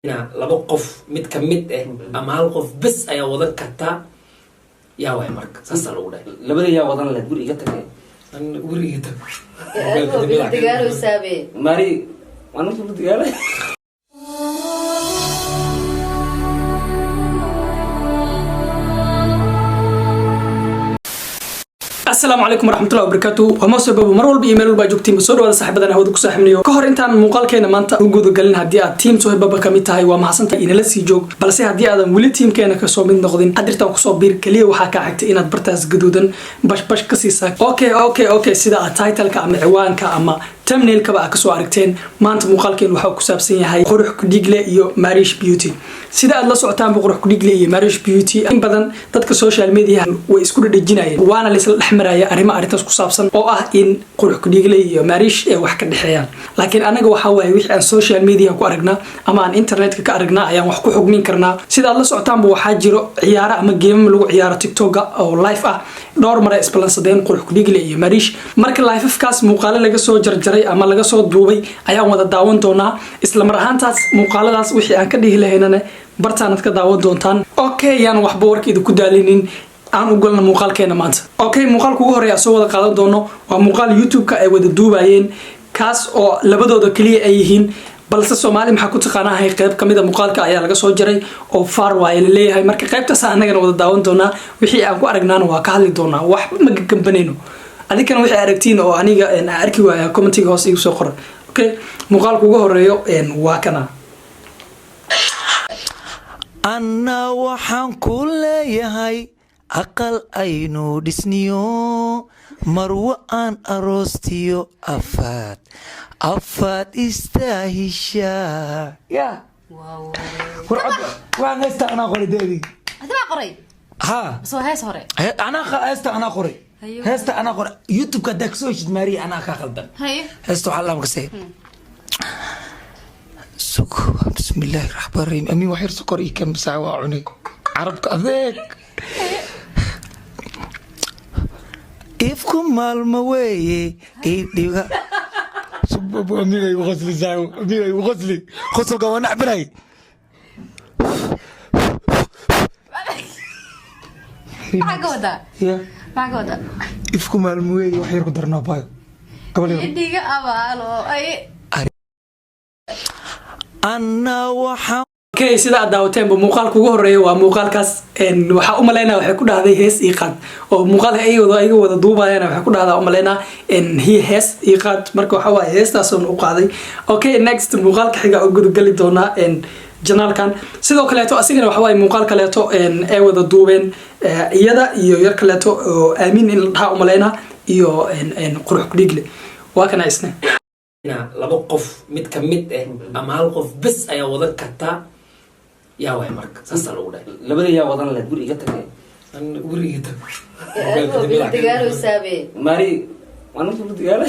laba qof mid ka mid ama hal qof bes ayaa wadan kartaa yaa way marka saas lagu dhahay labada yaa wadan la guriga tagay guriga tag digaalo saabe mari wana ku digaalo السلام عليكم ورحمة الله وبركاته وما سبب مرة بالإيميل وباجوكتين بصور ولا صاحب أنا هودك صاحبني كهر أنت عن مقال كنا ما أنت وجود قلنا هدي تيم سوي بابا كميتها هو مع سنت إن لسه جوج بس هدي هذا ولي تيم كنا كسب من نقدين قدرت أقصى بير كليه وحكى حكت إن برتاز جدودا باش قصيصة أوكي سيدا التايتل كأم عوان كأما تمنيل كبا كسو عرقتين ما أنت مقال كنا وحاك كسابسين هاي قروح كديجلة يو ماريش بيوتي سيدا الله سعتان بقروح كديجلة يو ماريش بيوتي إن بدن تدك السوشيال ميديا ويسكور الجناية وأنا لسه الأحمر يا أريما أريتاس كسابسن أو إن قروح كديجلة يو ماريش وحكة الحياة لكن أنا جو حواي وح عن السوشيال ميديا كأرجنا أما عن إنترنت كأرجنا أيام وحكو حكمين كرنا سيدا الله سعتان بوحاجر عيارة أما جيم لو عيارة تيك توك أو لايف دور مرة إسبلانس دين قروح كديجلة يو ماريش مرك اللايف في كاس مقالة لقى سو جرجري ama laga soo duubay ayaan wada daawan doonaa isla mar ahaantaas muuqaaladaas wixii aan ka dhihi lahaynana bartaanad ka daawan doontaan okay yaan waxba warkeedu ku daalinin aan u galno muuqaalkeena maanta okay muuqaalka ugu horeeya soo wada qaadan doono waa muuqaal YouTube-ka ay wada duubayeen kaas oo labadooda kaliya ay yihiin balse Soomaali maxaa ku taqaanahay qayb kamid ah muuqaalka ayaa laga soo jaray oo far waay leeyahay marka qaybtaas anagana wada daawan doonaa wixii aan ku aragnaana waa ka hadli doonaa wax ma gambanayno adikana wixii aragtiin oo aniga arki waaya commentiga hoos igu soo qor okay muuqaalka ugu horeeyo waa kana anna waxaan ku leeyahay aqal aynu dhisniyo marwa aan aroostiyo afaad istaahisha ya wow waan haysta ana qori deedi hada qoray ha soo hees hore ana haysta ana qori هسه أنا أقول يوتيوب كدك سويش ماري أنا كخلدن هسه حلا مكسي سكو بسم الله الرحمن الرحيم أمي وحير سكر كم ساعة وعني عرب كذاك إفكم مال مويه إيه سبب أمي وغسلي ساعة أمي وغسلي خسر كمان عبري معقودة يا معقودة إفكم مال مويه وحير قدرنا باي قبل إديك أبالو أي أنا وحام okay sida aad daawateen muuqaalka ugu horeeyo waa muuqaalkaas waxa u maleynaa waxay ku dhahday hees iqad oo muuqaalka ay wada duubayaan waxa ku dhahdaa u maleynaa hees iqad marka waxa waa heestaas oo u qaaday okay next muuqaalka xiga oo gudgali doona janaalkan sidoo kale asigana waxa waa muuqaal kale ay wada duubeen iyada iyo yar kale oo aamin in la dhaha u maleynaa iyo qurux ku dhigle waa kana isna laba qof mid ka mid ama hal qof bes ayaa wadan kartaa yaa way marka saas lagu dhahay labada yaa wadan la guriga tagay guriga tag digaalo saabe mari wana ku digaalo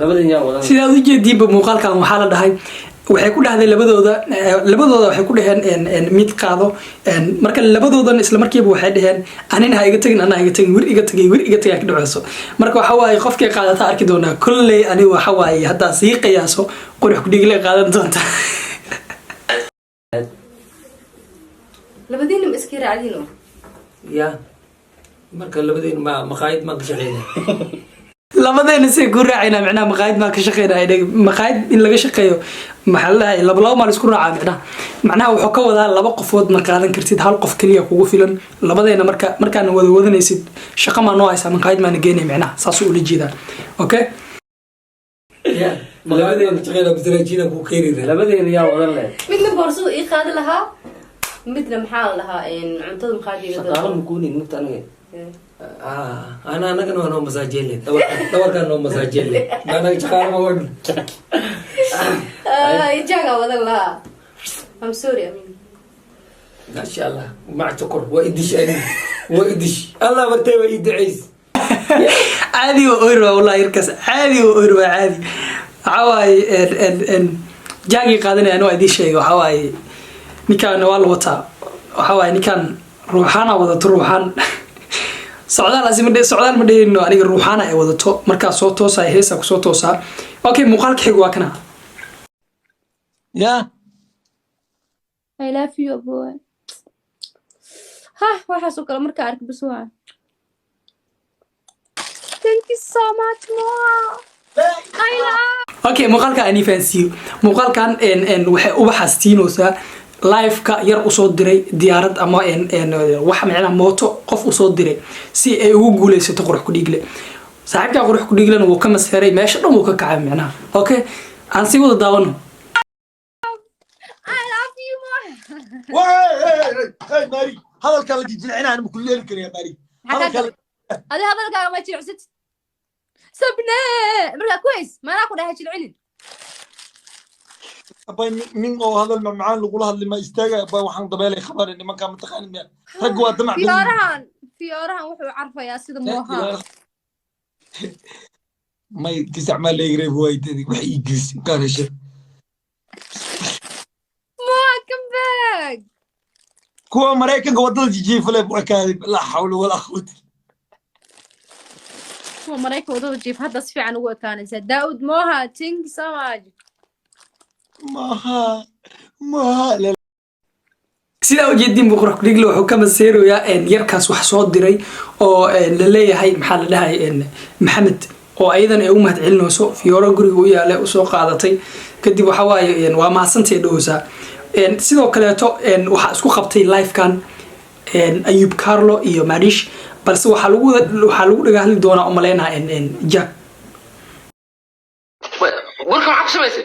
labada yaa wadan sida u jeediinba muuqaalkan waxa la dhahay waxay ku dhahday labadooda waxay ku dhaheen mid qaado marka labadoodan isla markiiba waxay dhaheen anina ha iga tagin ana iga tagin wir iga tagay ka dhacayso marka waxa waaye qofkii qaadata arki doona kullay ani waxa waaye hadda sii qiyaaso qurux ku dhigle qaadan doonta labadiina ma iska raacdino ya marka labadeen ma maqaayad ma ka shaqeynaa labadeena si ku raacayna macnaha maqaayad ma ka shaqeynaa maqaayad in laga shaqeeyo maxaa la laba maal isku raaca macnaha wuxuu ka wadaa laba qofood ma qaadan kartid hal qof kaliya kugu filan labadeena markaan wada wadanaysid shaqo ma noo haysa maqaayad ma nageynay macnaha saas uu la jeedaa okay ya labadeen shaqeynaa bisraajina ku keenida labadeen yaa wadan leh midna boorsadu ii qaadi lahaa midna maxaa lahaa cuntada maqaadiga shaqaale mukuunin nafta aniga أنا كنا نوم مساجيلي دور كان نوم مساجيلي أنا شغال ما ورد يجاga wadan lahaa I'm sorry I mean ما شاء الله مع شكر وإدش أنا وإدش الله برتي وإد عيس عادي وأروى والله يركز عادي وأروى عادي عواي ان جاقي قادني أنا وإدي شيء وحواي نكان نوال وطا وحواي نكان روحانا وضط روحان socdaal ma dheerino aniga ruuxaana ay wadato markaa soo toosaa heesa ku soo toosaa okay muuqaalka xiga waa kana يا I love you boy. Ha waxaasoo kale markaa ark bas waa. Thank you so much more. I love. okay muuqaalka aan fahansiyo muuqaalkan waxay uba xastiinoosaa live-ka yar usoo diray diyaarad ama wax macnaha mooto qof usoo diray si ay ugu guuleysato qurux ku dhiigle saaxiibka qurux ku dhiiglana wuu ka masheeray meesha dhan wuu ka kacay macnaha okay aan sii wada daawano I love you more. هاي ماري هذا الكلام اللي جلعنا انا بكل ليله يا ماري هذا الكلام هذا hadalkaaga ma jircsid. Sabne markaa كويس ما أنا أقول هاي العلم. ابا من او هذا المعان اللي يقولها اللي ما يستاجا ابا وحن ضبالي خبر اني ما كان متخانق رجوا دمع فيورهان wuxuu carfayaa sida mooha. ما يتسع ما اللي يقرب وايد وحي يجلس كان شيء Welcome back. كوا مريكا قوضل جيجي فلي بوكاذب لا حول ولا قوة هو مريكا wadada jiif hadda si fiican ugu ekaanaysa Daawud mooha thank you so much. ما لا sida u jeedin buu qurux ku dhiigle wuxuu ka masheeroyaa yarkaas wax soo diray oo la leeyahay maxaa la dhahay maxamed oo aydan ay u mahad celinayso fiyooro guriga u yaale u soo qaadatay kadib waxa waaye waa maasantay dhowsa sidoo kaleeto waxa isku qabtay live-kan Ayub Carlo iyo Marish balse waxa lagu dhaga hadli doonaa oo maleynaa Jack warka waxa ku samaysay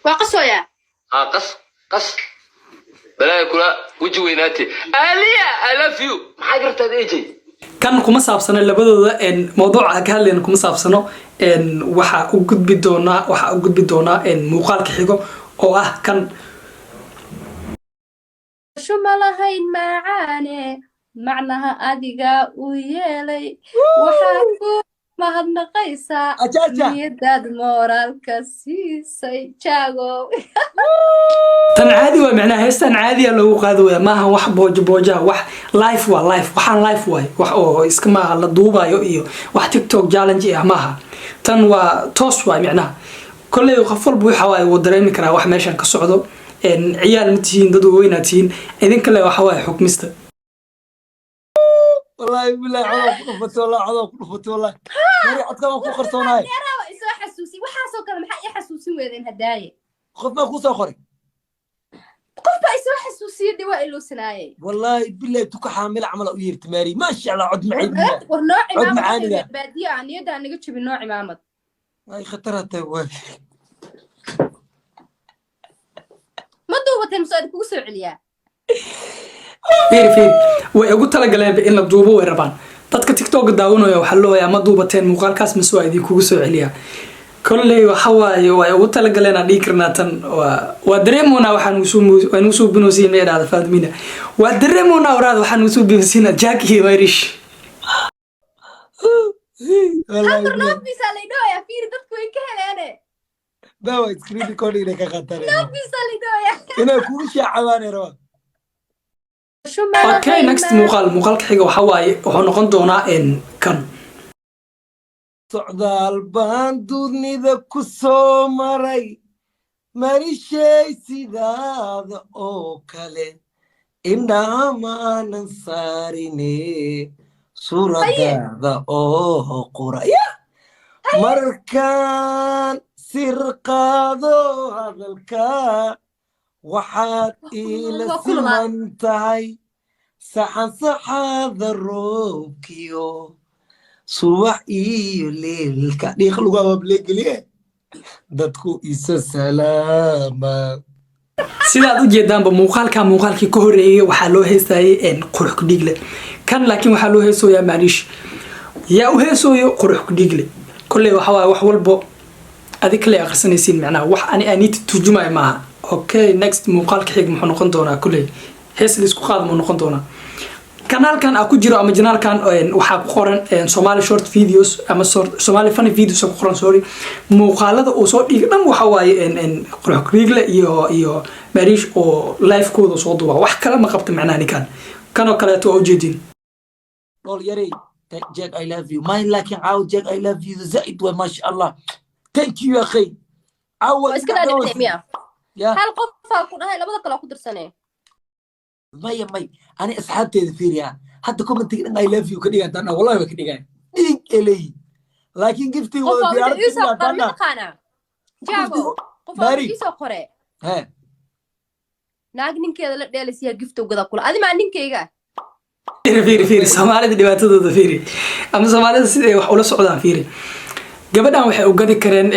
waa qasooya qas balaa kula waji weynaatay aliya I love you maxay gartaad eejay kan kuma saabsano labadooda mowduuca ka hadlayna kuma saabsano waxa u gudbi doonaa muuqaalka xigo oo ah kan shuma lahayn macaane macnaha adiga u yeelay waxaa ku mahadnaqaysaa niyadaad moraalka siisay jaago tan caadi waa macnaha heestan caadiya loogu qaadaya maaha wax booja wax live waa live waxaan live waay wax oo iska maaha la duubayo iyo wax TikTok challenge ah maaha tan waa toos waay macnaha kolley qof walba waxa waay uu dareemi karaa wax meeshan ka socdo ciyaal ma tihiin dad weynaatiin idin kale waxa waay xukmista والله بالله عضو كفت والله عضو كفت والله مري عدكم ku qarsoonay yaraaba isoo xasuusi waxaasoo kale maxaa i xasuusin weedeen hadaaye qofna ku soo qoray qofba isoo xasuusiyo dhiwa iloosanaaye والله بالله tuka xaamil amal u yeerti mari ma sha Allah cod macid war noo cimaamad baadiya aan niyada naga jabin noo cimaamad ay khatarata waa ma duubatay masoo kugu soo celiyaa fiir way ugu talagaleen in la duubo way rabaan dadka TikTok daawanaya waxa loo yahay ma duubateen muuqaalkaas ma soo idin kugu soo celiya kolley waxa waaye way ugu talagaleen aan dhigi karnaa tan waa dareemona waxaan usoo binoosin meedada Faadmina waa dareemona waraad waxaan usoo binoosin Jack iyo Irish hadda noobisa leedoya fiir dadku way ka heleene dawa screen recording ka qatar noobisa leedoya ina ku shacabaan raba okay next muuqaalka xiga waxa waaye wuxuu noqon doonaa kan socdaal baan dunida ku soo maray marishay sidaada oo kale indhamaanan saarine suuradaada oo quraya markaan sir qaado hadalka waxaad ila siman tahay saxan saxaada roobkiyo subax iyo leelka dhiiq lagu abableegeliye dadku isa salaama sidaad u jeedaanba muuqaalkii ka horeeyay waxaa loo heesayay qurux ku dhiigle kan laakiin waxaa loo heesoyaa Marish yaa u heesoyo qurux ku dhiigle kolley waxa waaye wax walbo adig kale akhrisanaysiin macnaha wax ani turjumay maaha okay next muuqaalka xig muxuu noqon doonaa kolley hees la isku qaad muxuu noqon doonaa kanaalkan ku jiro ama janaalkan waxaa ku qoran Somali short videos ama Somali funny videos ku qoran sorry muuqaalada oo soo dhig dhan waxa waaye qurux ku dhiigle iyo Marish oo live kooda soo duuba wax kale ma qabto macnaha nikan kanoo kale oo ujeedin dol yari Jack I love you my laakiin caaw Jack I love you zaid wa ma sha Allah thank you akhi عود iska dhaadhictay miya يا hal qof aa ku dhahay labada kale ku dirsanee مي أنا أصحابتي فيريا حتى كومنت I love you كدي أنا والله كدي دين إلي لكن قفتي qof aa وديارتي isoo يا qor أنا maqaana jaabo qof aa ماري isoo qore ها naag ninkeeda la dheelaysiya gift ugada kula adi ma ninkeyga fiiri soomaalida dhibaatadooda fiiri ama soomaalida siday wax ula socdaan fiiri gabadhan waxay u gadi kareen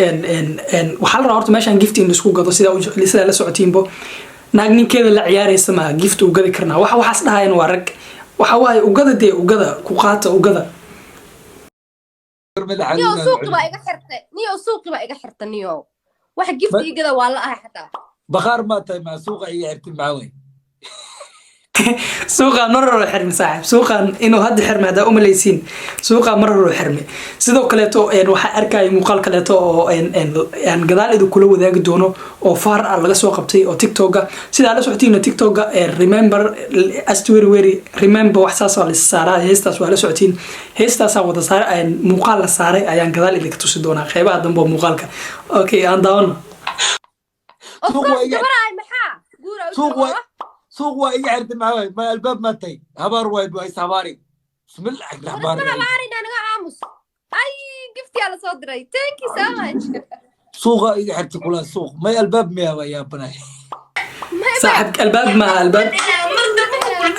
waxaa la rabaa horta meeshaan gift in isku gado sidaa la socotiinbo naag ninkeeda la ciyaaraysa ma gift u gadi karnaa waxaas dhahayaan waa rag waxa waaye ugada dee ugada ku qaata ugada niyo suuqi baa iga xirta niyo wax gift igada waa la ahay xataa بخار ما تاي مع سوق أي عرتي معوي suuqaan marar oo xirmi saaxiib suuqaan inuu hadda xirmi hadaa umalaysiin suuqaan marar oo xirmi sidoo kaleeto waxaa arkaya muuqaal kaleeto oo gadaal idin kula wadaagi doono oo faar ah laga soo qabtay oo tiktoka sidaa la socotiina tiktoka remember astweri remember wax saas waa la saaraa heestaas waa la socotiin heestaasaa wada saaray muuqaal la saaray ayaan gadaal idinka tusi doonaa qeybaha dambe oo muuqaalka okay aan daawano سوق واي عرض معاي ما الباب ما تاي هبار وايد واي سواري بسم الله الرحمن الرحيم انا عامس اي gift على صدري thank you so much سوق اي عرض كلها سوق ما الباب ما يا بناي صاحب الباب ما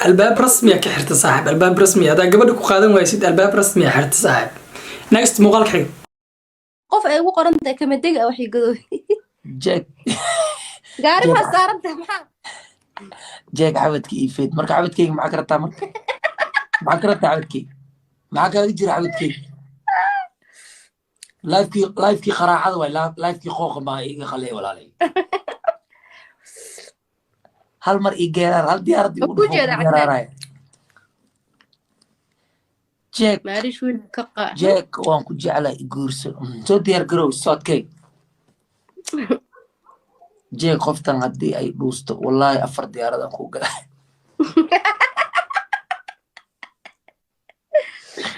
الباب رسمي كحرت صاحب الباب رسمي هذا قبل كو قادم ويسيد الباب رسمي حرت صاحب next muuqaalka xig qof ay ugu qoran tahay kama deg ah waxay godo جاك gaari ma saaranta maxaa جاك عودك إيفيد مرك عودك معك رتا مرك معك رتا عودك معك يجري عودك لايف كي خراعة ولا لايف كي خوخ ما يجي خليه ولا عليه هل مر إيجار هل ديار دي جاك ما أدري شو الكقة جاك وان كنت على جورس سو ديار جروس صوت كي جاك خفتن هدي أي دوست والله أفر ديار هذا خوك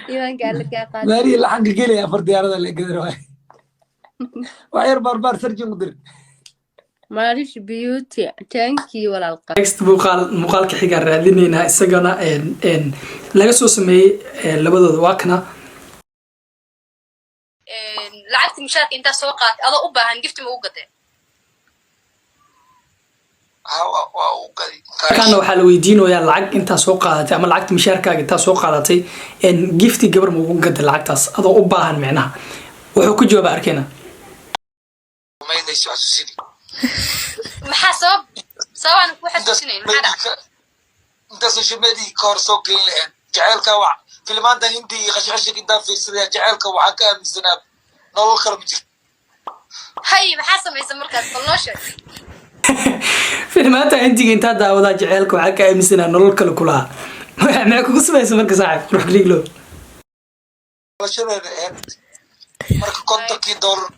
إيمان قال لك يا قال ماري اللي حنق قلي أفر ديار هذا اللي قدر وعير بربار سرجي مدير ما أدري بيوتي تانكي ولا القى next muuqaalka xiga raadinayna isagana laga soo sameeyay labadooda waa kana lacagta mushaarka inta soo qaat adoo u baahan gift ma u gaday kana waxaa la weydiinayaa lacag intaa soo qaadatay ama lacagta mushaarkaaga intaa soo qaadatay gifti gabar ma ugu gaday lacagtaas adoo u baahan micnaha wuxuu ku jawaaba arkayna maxaa sababaan ku xasuusinayn maxaa dhacay inta social media koor soo gelin lahayn jaceelka wax filmaanta hindi qashqashka inta fiirsaday jaceelka waxa ka aaminsanaa nolol kale ma jirto hay maxaa sameeyay markaas balnoosha filmaanta hindiga inta daawada jaceelka waxa ka aaminsanaa nolol kale kula maxay kugu sameeyay marka saaxiib ruux liglo marka kontakii dollar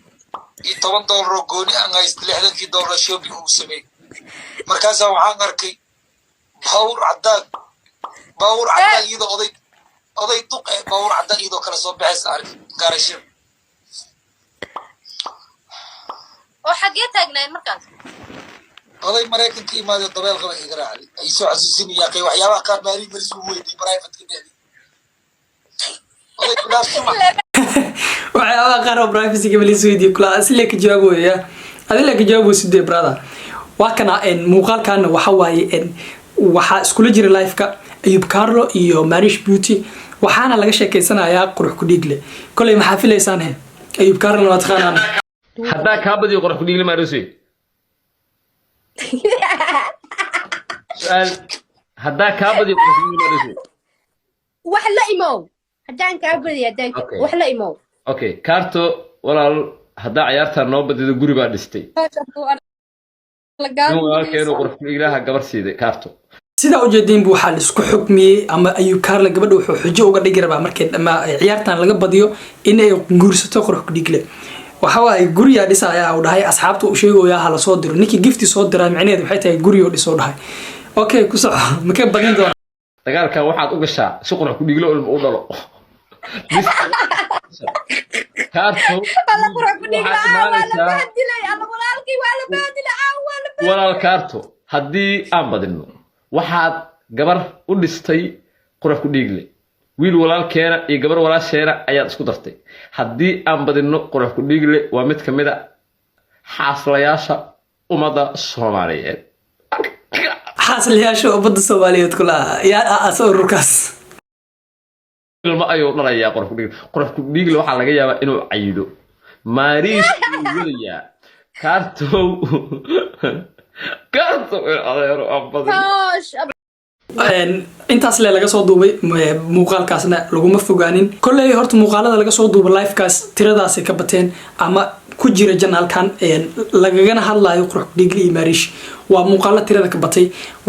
$10 oo gooni aan haysto $60 shopping uu sameeyay markaas waxaan arkay باور عدان iyada oday duq باور عدان iyada kala soo baxaysa arag gaarasho oo xagee taagnaa markaas oday Mareykanka imaado dabeel qaba iga raacay ay soo xasuusinaya qey waxyaabaha qaar maari maris uu weydii private kadeedi oday kulaas waxyaabaha qaar oo privacy ga malis weydii kulaas ilaa ka jawaabaya adila ka jawaabo sidee brother waa kana muuqaalkan waxa waaye waxaa iskula jira live-ka Ayub Carlo iyo Marish Beauty waxaana laga sheekeysanayaa qurux ku dhigle kulay maxaa filaysaan Ayub Carlo waa taqaanaan hadaa ka badiyo qurux ku dhigle Marish su'aal hadaa ka badiyo qurux ku dhigle Marish wax la imow hadaan ka badiyo wax la imow okay karto walaal hadaa ciyaarta noo badido guri baa dhistay sida u jeedin buu xal isku xukmiyay ama Ayub Carlo gabadha wuxuu xujo uga dhigi rabaa markay ciyaartan laga badiyo in ay guursato qurux ku dhigle waxa waay guriga dhisaya uu dhahay asxaabtu uu sheegayaa hala soo diro ninkii gift soo diray macnaheedu waxay tahay guriga dhiso dhahay okay ku soo ma ka badin doona dagaalka waxaad u gashaa si qurux ku dhigle u dhalo kaarto alla qura ku dhigla wala baadilay alla walaalkii wala baadilay wala walaal kaarto haddii aan badino waxaad gabar u dhistay qurux ku dhiigle wiil walaalkeena iyo gabar walaasheena ayaad isku dartay haddii aan badino qurux ku dhiigle waa mid ka mid ah xaaslayaasha ummadda Soomaaliyeed xaaslayaasha ummadda Soomaaliyeed kula yaa asoo rukaas ilma ayuu dhalayaa qurux ku dhiigle waxaa laga yaabaa inuu cayido maariis waliya kaarto adeero abada intaas laga soo duubay muuqaalkaasna laguma fogaanin kolley horta muuqaalada laga soo duubay livekaas tiradaas ka bateen ama ku jira janaalkan lagagana hadlayo qurux dhigli iyo maariish waa muuqaalo tirada ka batay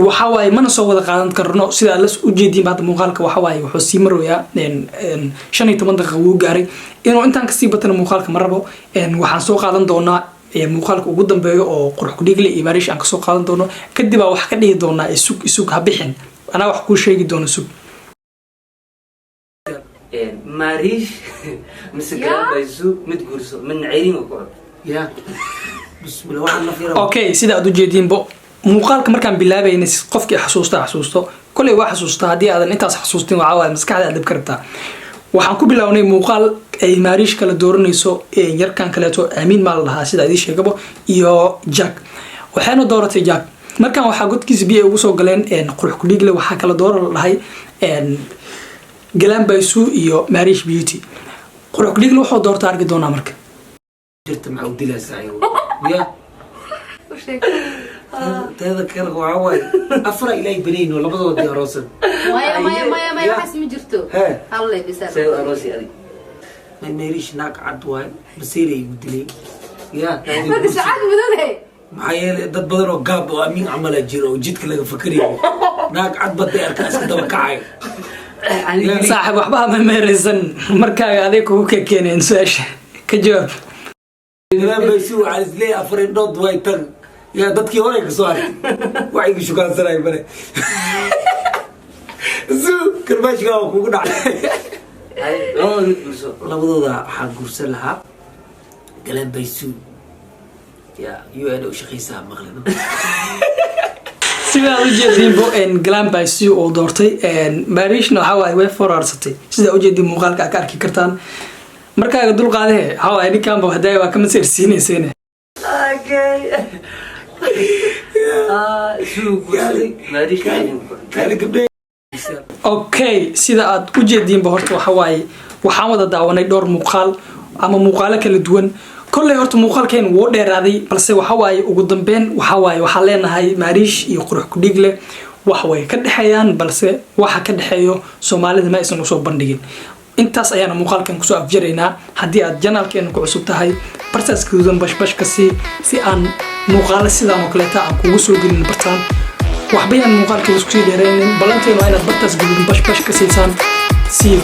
waxa waaye mana soo wada qaadan karno sida la u jeedin baad muuqaalka waxa waaye wuxuu sii maroyaa 15 daqiiqo uu gaaray inuu intaan ka sii batana muuqaalka ma rabo waxaan soo qaadan doonaa muuqaalka ugu dambeeyo oo qurux dhigli iyo maariish aan ka soo qaadan doono kadib wax ka dhigi doonaa isug ha bixin أنا وحكو شيء دون سوق. ماريش مسكرة بيسوق متقرص من عيني وقعد. يا بسم الله واحد نفير. أوكي سيدا أدو جديد بو مقال كمر كان بالله بينس قفك حسوسته كل واحد حسوسته هدي هذا أنت حسوستين وعوال مسك هذا اللي بكرتها. وحنكو بالله وني مقال أي ماريش كلا دورني سو يركان كلاتو أمين مال الله سيدا هذي شيء قبو يو جاك وحنا دورة جاك. markan waxa godkiis biyo ugu soo galeen qurux ku dhigle waxa kala dooran lahay galaan baysu iyo Marish Beauty qurux ku dhigle wuxuu doorta arki doona marka jirta ma udila saayo ya tada kala waxa way afra ilay baniin labadooda aroosan maya xasmi jirto hallay bisaa sayo aroosi ali Marish naag cad way basiiray udilay ya hada saacad mudaday maxay dad badan oo gaab oo amiin amal jiro jidka laga fakariyo naag cad baday arkaas ka daba kacay saaxib waxba ma meeraysan markaaga adeeg ku keeneen su'aasha ka jawaab ilaa baysu calislee afrin dod way tan ya dadkii hore ka soo arag waxay ku shukaan saray bare zu karbaashka oo kugu dhacay ay labadooda waxa gursan lahaa galaan baysu يا يو شخيصها مغلنا sida u jeedin bo galaan baysi oo doortay maariishna waxa way way fararsatay sida u jeedin muuqaalka ka arki kartaan markaaga dul qaadee waxa ay ninkan ba haday waa ka masirsiinayeen okay suuq maariish kale gabdhe okay sida aad u jeedin ba horta waxa way waxaan wada daawanay dhowr muuqaal ama muuqaalo kala duwan كل هرت مقال كان وودر هذه بس وحواي وقدامين وحواي وحلينا هاي ماريش يقرح كديجله وحواي كده حيان بس واحد كده حيو سومالي ما يسمى صوب بندقين intaas ayaan muuqaalkan ku soo afjaraynaa hadii aad channelkeena ku cusub tahay bartaas kuudan bash kasi si aan muuqaalo sidaan oo kale aan kugu soo gelin bartaan waxbayaan muuqaalka isku sii dheeraynin balanteena waa inaad bartaas gudan bash ka siisaan see you